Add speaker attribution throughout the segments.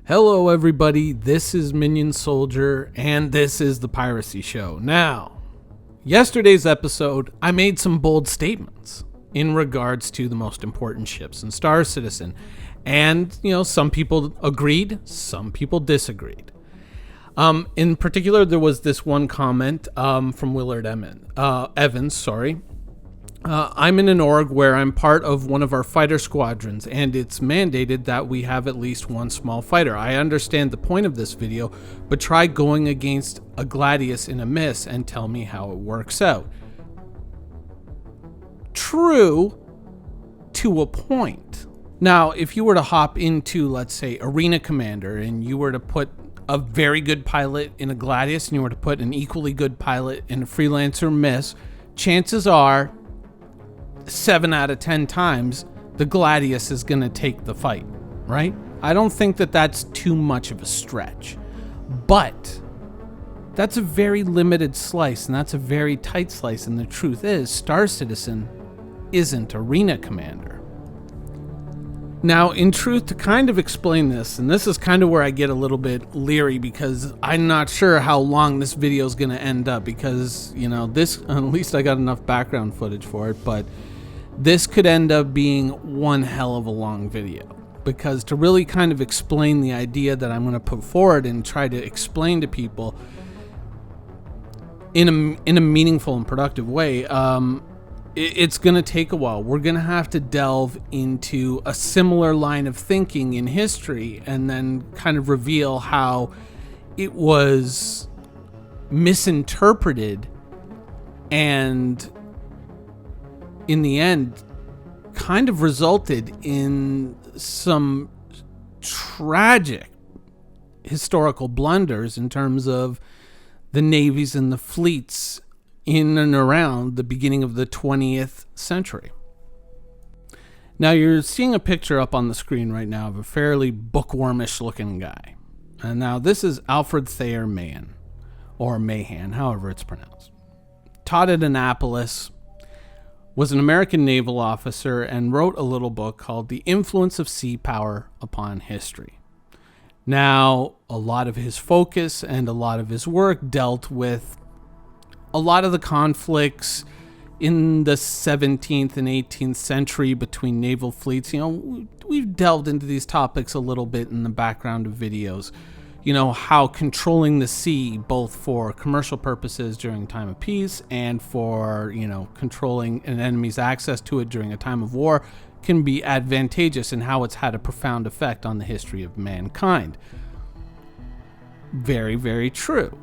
Speaker 1: Hello everybody, this is Minion Soldier, and this is the Piracy Show. Now, yesterday's episode, I made some bold statements in regards to the most important ships in Star Citizen. And, some people agreed, some people disagreed. In particular, there was this one comment from Willard Evans. I'm in an org where I'm part of one of our fighter squadrons, and it's mandated that we have at least one small fighter. I understand the point of this video, but try going against a Gladius in a miss and tell me how it works out. True, to a point. Now, if you were to hop into, let's say, Arena Commander, and you were to put a very good pilot in a Gladius, and you were to put an equally good pilot in a Freelancer miss, chances are 7 out of 10 times the Gladius is going to take the fight, right? I don't think that that's too much of a stretch, but that's a very limited slice, and that's a very tight slice, and the truth is Star Citizen isn't Arena Commander. Now, in truth, to kind of explain this, and this is kind of where I get a little bit leery because I'm not sure how long this video is going to end up because, this, at least I got enough background footage for it, but this could end up being one hell of a long video because to really kind of explain the idea that I'm going to put forward and try to explain to people in a meaningful and productive way, it's going to take a while. We're going to have to delve into a similar line of thinking in history and then kind of reveal how it was misinterpreted and in the end kind of resulted in some tragic historical blunders in terms of the navies and the fleets in and around the beginning of the 20th century. Now you're seeing a picture up on the screen right now of a fairly bookwormish looking guy. And now this is Alfred Thayer Mahan, or Mahan, however it's pronounced. Taught at Annapolis, was an American naval officer, and wrote a little book called The Influence of Sea Power Upon History. Now, a lot of his focus and a lot of his work dealt with a lot of the conflicts in the 17th and 18th century between naval fleets. We've delved into these topics a little bit in the background of videos. How controlling the sea, both for commercial purposes during time of peace and for, controlling an enemy's access to it during a time of war, can be advantageous, and how it's had a profound effect on the history of mankind. Very, very true.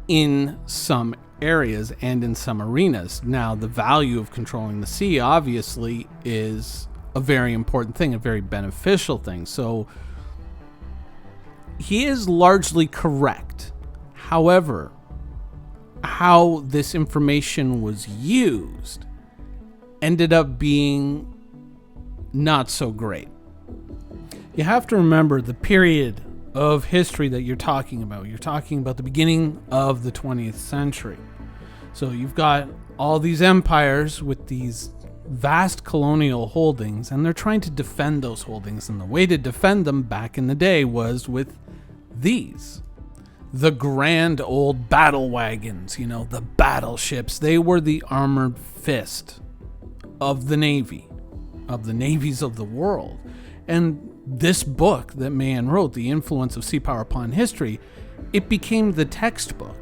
Speaker 1: In some areas and in some arenas. Now, the value of controlling the sea obviously is a very important thing, a very beneficial thing. So he is largely correct. However, how this information was used ended up being not so great. You have to remember the period of history that you're talking about. You're talking about the beginning of the 20th century. So you've got all these empires with these vast colonial holdings, and they're trying to defend those holdings. And the way to defend them back in the day was with these. The grand old battle wagons, the battleships. They were the armored fist of the Navy, of the navies of the world. And this book that Mahan wrote, The Influence of Sea Power Upon History, it became the textbook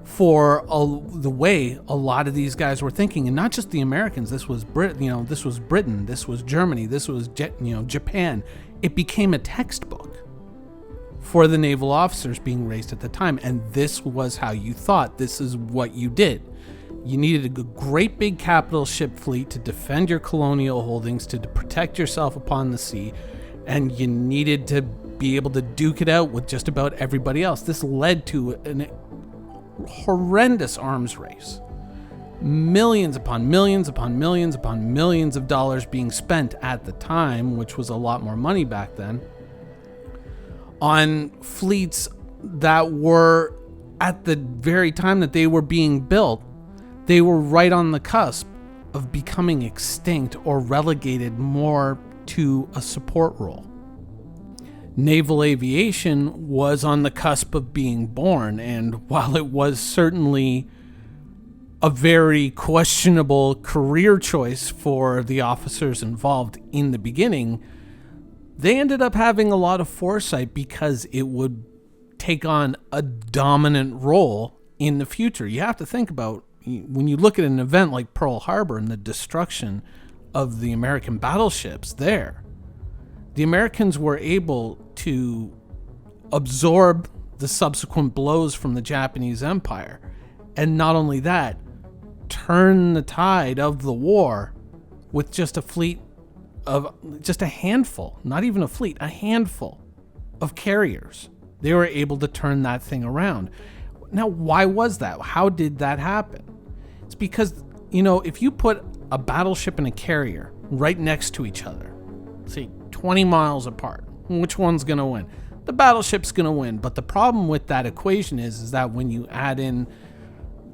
Speaker 1: for the way a lot of these guys were thinking, and not just the Americans. This was this was Britain, this was Germany, this was Japan. It became a textbook for the naval officers being raised at the time, and this was how you thought. This is what you did. You needed a great big capital ship fleet to defend your colonial holdings, to protect yourself upon the sea, and you needed to be able to duke it out with just about everybody else. This led to an horrendous arms race. Millions upon millions upon millions upon millions of dollars being spent at the time, which was a lot more money back then, on fleets that were, at the very time that they were being built, they were right on the cusp of becoming extinct or relegated more to a support role. Naval aviation was on the cusp of being born, and while it was certainly a very questionable career choice for the officers involved in the beginning, they ended up having a lot of foresight because it would take on a dominant role in the future. You have to think about, when you look at an event like Pearl Harbor and the destruction of the American battleships there, the Americans were able to absorb the subsequent blows from the Japanese Empire, and not only that, turn the tide of the war with just a fleet of just a handful, not even a fleet, a handful of carriers. They were able to turn that thing around. Now, why was that? How did that happen? It's because, if you put a battleship and a carrier right next to each other, say 20 miles apart, which one's going to win? The battleship's going to win. But the problem with that equation is that when you add in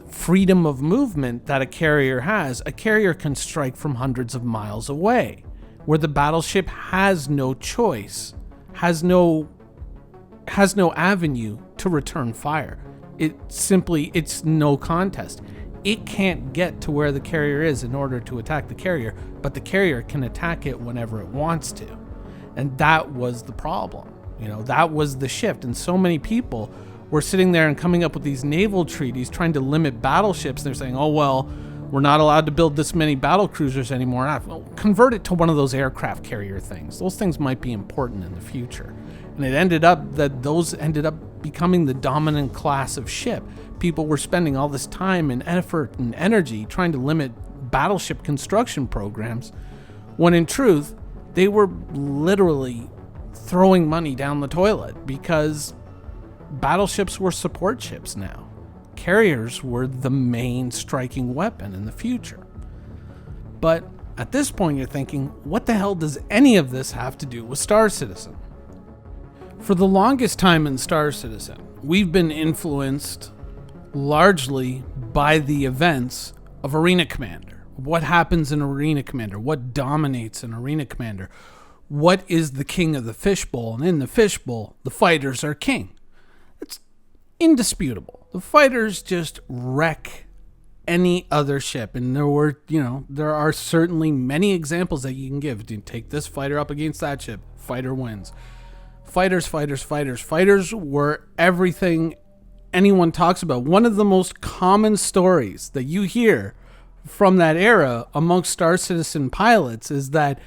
Speaker 1: freedom of movement that a carrier has, a carrier can strike from hundreds of miles away, where the battleship has no choice, has no avenue to return fire. It's no contest. It can't get to where the carrier is in order to attack the carrier, but the carrier can attack it whenever it wants to. And that was the problem. That was the shift. And so many people were sitting there and coming up with these naval treaties trying to limit battleships. They're saying, oh, well, we're not allowed to build this many battle cruisers anymore. Well, convert it to one of those aircraft carrier things. Those things might be important in the future. And it ended up that those ended up becoming the dominant class of ship. People were spending all this time and effort and energy trying to limit battleship construction programs, when in truth, they were literally throwing money down the toilet, because battleships were support ships now. Carriers were the main striking weapon in the future. But at this point, you're thinking, what the hell does any of this have to do with Star Citizen? For the longest time in Star Citizen, we've been influenced largely by the events of Arena Commander. What happens in Arena Commander? What dominates in Arena Commander? What is the king of the fishbowl? And in the fishbowl, the fighters are king. It's indisputable. The fighters just wreck any other ship. And there are certainly many examples that you can give. You take this fighter up against that ship, fighter wins. Fighters. Fighters were everything anyone talks about. One of the most common stories that you hear from that era amongst Star Citizen pilots is that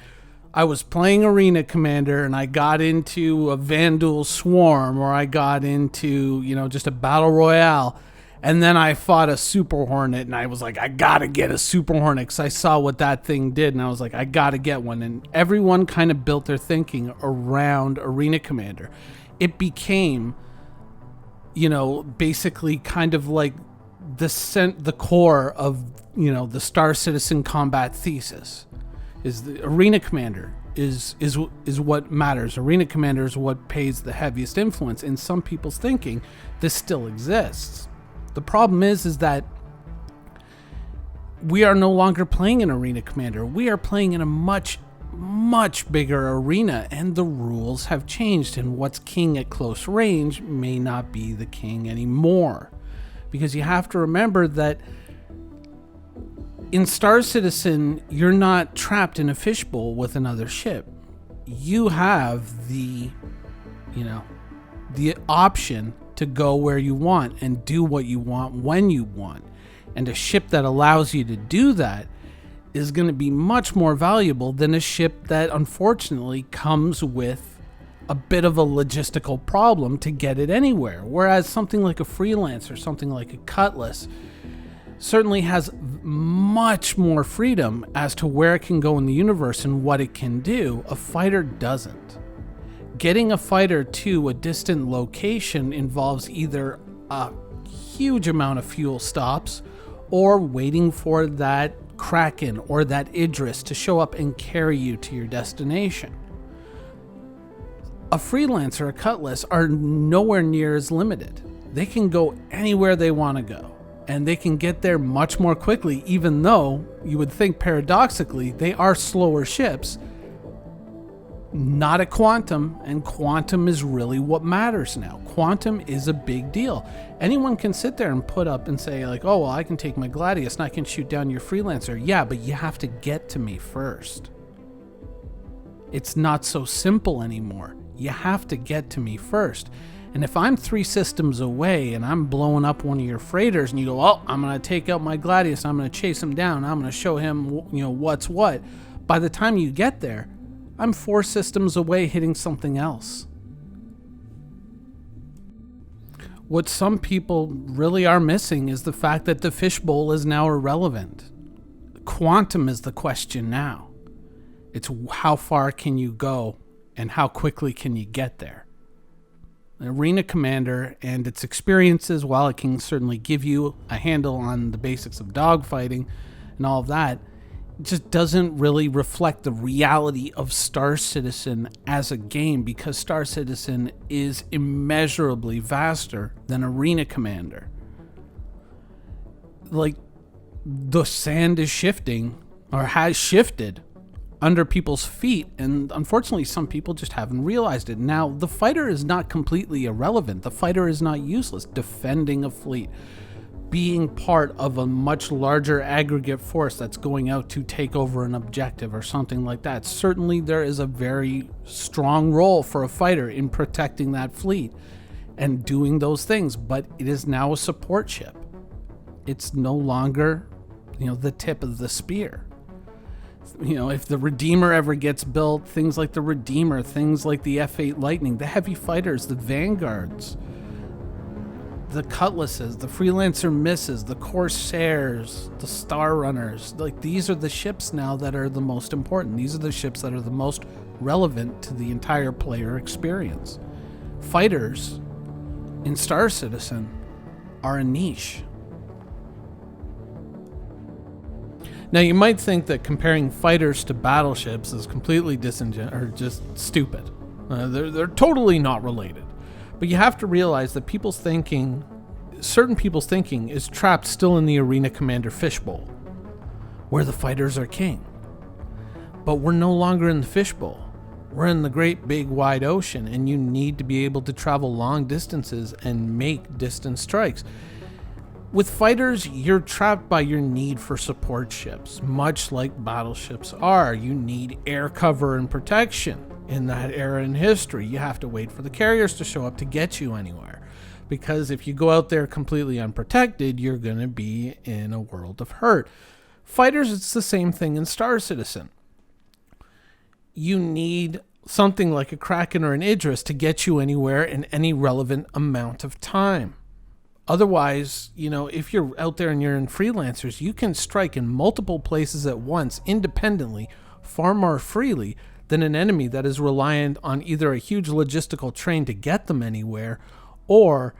Speaker 1: I was playing Arena Commander and I got into a Vandal Swarm, or I got into, just a Battle Royale, and then I fought a Super Hornet and I was like, I gotta get a Super Hornet because I saw what that thing did, and I was like, I gotta get one. And everyone kind of built their thinking around Arena Commander. It became, basically kind of like the core of, the Star Citizen combat thesis. Is the Arena Commander is what matters. Arena Commander is what pays the heaviest influence. In some people's thinking, this still exists. The problem is that we are no longer playing in Arena Commander. We are playing in a much, much bigger arena, and the rules have changed, and what's king at close range may not be the king anymore. Because you have to remember that in Star Citizen, you're not trapped in a fishbowl with another ship. You have the option to go where you want and do what you want when you want. And a ship that allows you to do that is going to be much more valuable than a ship that unfortunately comes with a bit of a logistical problem to get it anywhere. Whereas something like a Freelancer, something like a Cutlass, certainly has much more freedom as to where it can go in the universe and what it can do. A fighter doesn't. Getting a fighter to a distant location involves either a huge amount of fuel stops or waiting for that Kraken or that Idris to show up and carry you to your destination. A Freelancer, a Cutlass, are nowhere near as limited. They can go anywhere they want to go. And they can get there much more quickly, even though you would think paradoxically they are slower ships. Not at quantum, and quantum is really what matters now. Quantum is a big deal. Anyone can sit there and put up and say like, oh, well, I can take my Gladius and I can shoot down your Freelancer. Yeah, but you have to get to me first. It's not so simple anymore. You have to get to me first. And if I'm 3 systems away and I'm blowing up one of your freighters and you go, oh, I'm going to take out my Gladius, I'm going to chase him down, I'm going to show him, what's what. By the time you get there, I'm 4 systems away hitting something else. What some people really are missing is the fact that the fishbowl is now irrelevant. Quantum is the question now. It's how far can you go and how quickly can you get there. An arena commander and its experiences, while it can certainly give you a handle on the basics of dogfighting and all of that, just doesn't really reflect the reality of Star Citizen as a game, because Star Citizen is immeasurably vaster than Arena Commander. Like, the sand is shifting, or has shifted, under people's feet, and unfortunately some people just haven't realized it. Now, the fighter is not completely irrelevant. The fighter is not useless. Defending a fleet, being part of a much larger aggregate force that's going out to take over an objective or something like that. Certainly there is a very strong role for a fighter in protecting that fleet and doing those things, but it is now a support ship. It's no longer, the tip of the spear. If the Redeemer ever gets built, things like the Redeemer, things like the F-8 Lightning, the heavy fighters, the Vanguards, the Cutlasses, the Freelancer Misses, the Corsairs, the Star Runners, like these are the ships now that are the most important. These are the ships that are the most relevant to the entire player experience. Fighters in Star Citizen are a niche. Now, you might think that comparing fighters to battleships is completely disingenuous or just stupid. They're totally not related. But you have to realize that certain people's thinking is trapped still in the Arena Commander fishbowl, where the fighters are king. But we're no longer in the fishbowl. We're in the great big wide ocean, and you need to be able to travel long distances and make distance strikes. With fighters, you're trapped by your need for support ships, much like battleships are. You need air cover and protection. In that era in history, you have to wait for the carriers to show up to get you anywhere. Because if you go out there completely unprotected, you're going to be in a world of hurt. Fighters, it's the same thing in Star Citizen. You need something like a Kraken or an Idris to get you anywhere in any relevant amount of time. Otherwise, if you're out there and you're in Freelancers, you can strike in multiple places at once independently far more freely than an enemy that is reliant on either a huge logistical train to get them anywhere or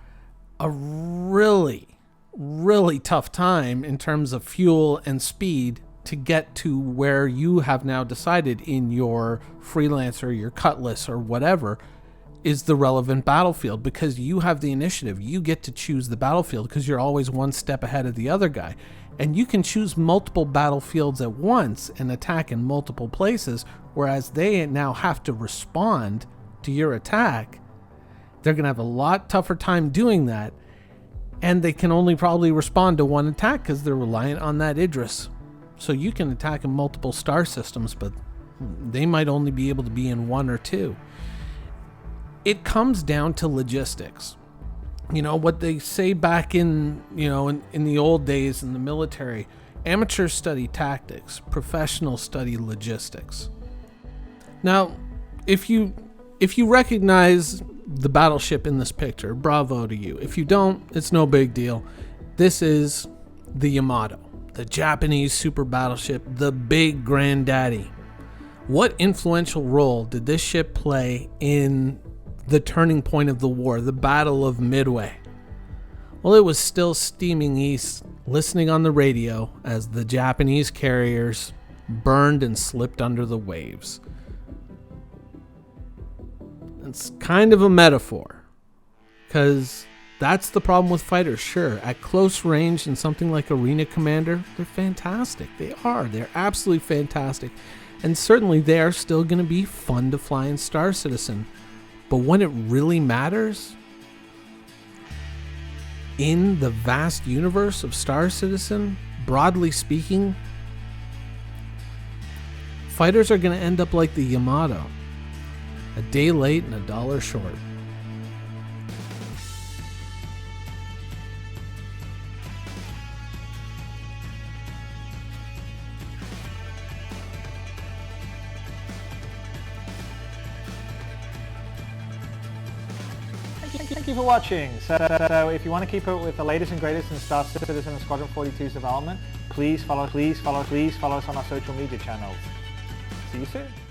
Speaker 1: a really, really tough time in terms of fuel and speed to get to where you have now decided in your Freelancer, your Cutlass, or whatever is the relevant battlefield, because you have the initiative. You get to choose the battlefield because you're always one step ahead of the other guy. And you can choose multiple battlefields at once and attack in multiple places, whereas they now have to respond to your attack. They're going to have a lot tougher time doing that, and they can only probably respond to one attack because they're reliant on that Idris. So you can attack in multiple star systems, but they might only be able to be in one or two. It comes down to logistics. What they say back in the old days in the military, amateurs study tactics, professionals study logistics. Now, if you recognize the battleship in this picture, bravo to you. If you don't, it's no big deal. This is the Yamato, the Japanese super battleship, the big granddaddy. What influential role did this ship play in the turning point of the war, the Battle of Midway? Well, it was still steaming east, listening on the radio as the Japanese carriers burned and slipped under the waves. It's kind of a metaphor, because that's the problem with fighters. Sure, at close range in something like Arena Commander, they're fantastic. They're absolutely fantastic. And certainly they are still going to be fun to fly in Star Citizen. But when it really matters, in the vast universe of Star Citizen, broadly speaking, fighters are going to end up like the Yamato. A day late and $1 short.
Speaker 2: Thank you for watching. So if you want to keep up with the latest and greatest in Star Citizen and Squadron 42's development, please follow us on our social media channels. See you soon.